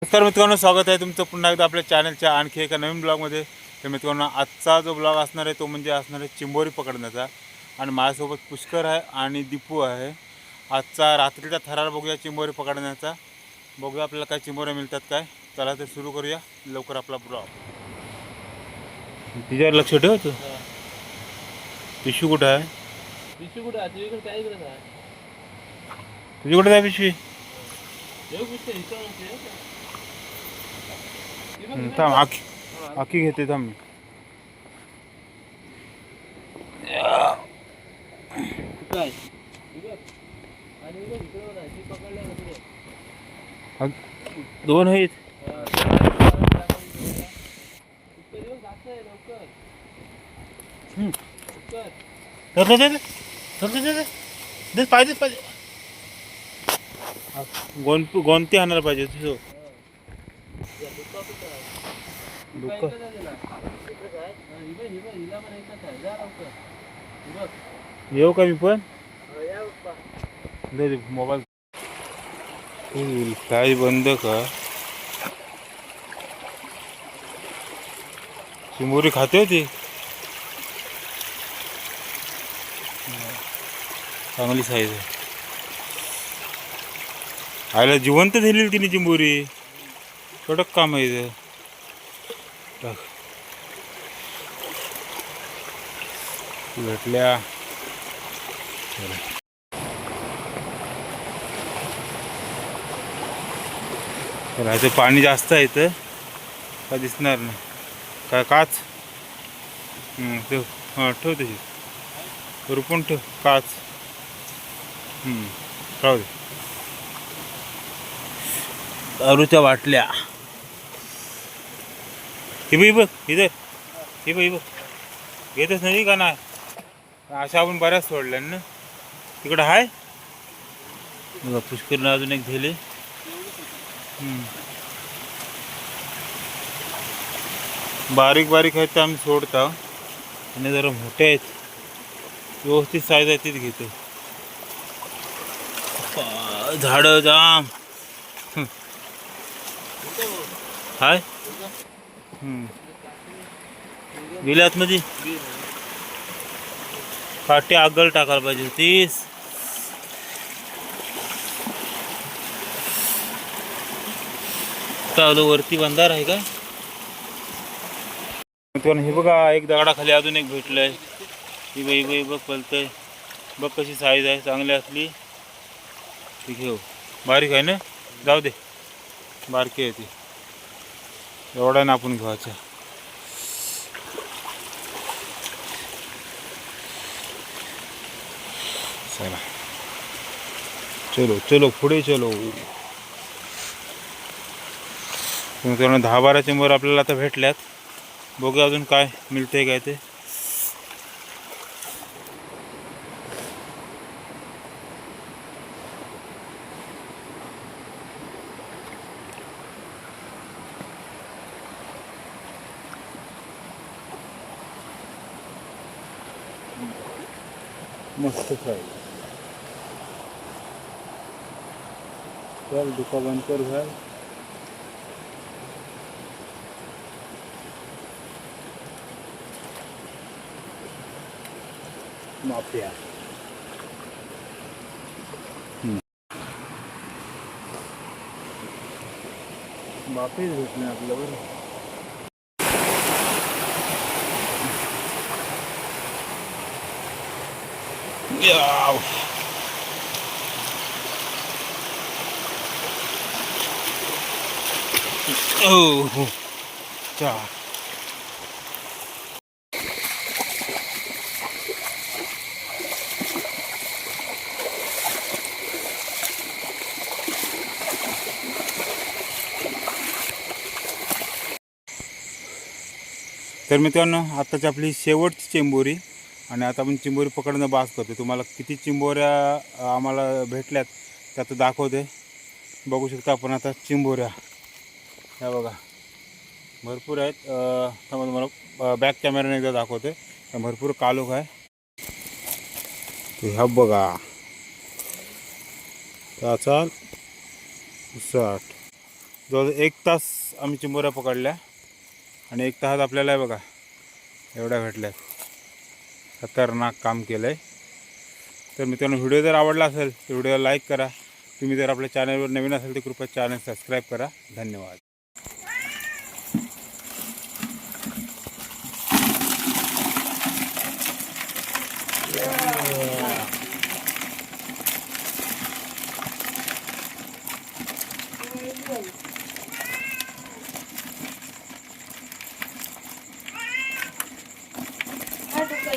नमस्कार मित्रांनो, स्वागत आहे तुमचं पुन्हा एकदा आपल्या चॅनलच्या आणखी एका नवीन ब्लॉगमध्ये. तर मित्रांनो, आजचा जो ब्लॉग असणार आहे तो म्हणजे असणार आहे चिंबोरी पकडण्याचा. आणि माझ्यासोबत पुष्कर आहे आणि दीपू आहे. आजचा रात्रीचा थरार बघूया चिंबोरी पकडण्याचा. बघूया आपल्याला काय चिंबोऱ्या मिळतात काय. चला तर सुरू करूया लवकर आपला ब्लॉग. तिच्यावर लक्ष ठेव तू. पिशवी कुठं आहे? पिशवी कुठे आहे? तुझ्याकडे काय इकडे आहे? तुझी कुठे आहे पिशवी? थांब, आखी घेते थांब मी. दोन आहेत. पाहिजे पाहिजे गोंती आणायला पाहिजे तुझं. येऊ का मी पण? मोबाईल काय बंद का? चिंबोरी खाते होती चांगली साईज आहे. आयला जिवंत झालेली तिने चिंबोरी. कडक काम आहे. भेटल्या. ह्याचं पाणी जास्त आहे इथं, काय दिसणार नाही. काय काच? ठेव. हां, ठेव तशी रुपून ठेव काच. राहू दे. दारूच्या बाटल्या. ही बघ इथं. ही बघ घेतच नाही का नाही? अशा आपण बऱ्याच सोडल्या ना. तिकडं आहे बघा, पुष्करनं अजून एक झाले. बारीक बारीक आहेत ते आम्ही सोडतो. आणि जरा मोठे आहेत, व्यवस्थित साईज आहे तीच घेतो. झाडं जाम हाय. गेल्या आतमध्ये काटे आगल टाकायला पाहिजे होतीस. चालू वरती बंधार आहे का? हे बघा, एक दगडाखाली अजून एक भेटलंय. ही बाई बघ पलतय. बघ कशी साईज आहे, चांगली असली ती घेऊ. बारीक आहे ना, जाऊ दे. बारकी आहे ती, एवढा ना आपण घ्यायचा. चला चलो चलो पुढे चलो. मित्रांनो, 10-12 चिंबोर आपल्याला आता भेटल्यात. बघूया अजून काय मिळते काय ते. मस्त फ्राय. चल दुका बंद कर भाई. माफिया. बापीच भेटणे आपलं बरं. हो चा. तर मित्रांनो, आताची आपली शेवटची चिंबोरी. आणि आता आपण चिंबोरी पकडणं बास करतो. तुम्हाला किती चिंबोऱ्या आम्हाला भेटल्यात त्यात दाखवते. बघू शकता आपण आता चिंबोऱ्या. ह्या बघा भरपूर आहेत. तुम्हाला बॅक कॅमेराने एकदा दाखवते. भरपूर कालोख आहे. ह्या बघा, त्याचा 60 जवळ 1 तास आम्ही चिंबोऱ्या पकडल्या आणि 1 तासात आपल्याला बघा एवढ्या भेटल्यात. खतरनाक काम केलं आहे. तर मित्रांनो, व्हिडिओ जर आवडला असेल तर व्हिडिओला लाईक करा. तुम्ही जर आपल्या चॅनलवर नवीन असेल तर कृपया चॅनल सबस्क्राईब करा. धन्यवाद.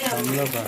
थांबलं का?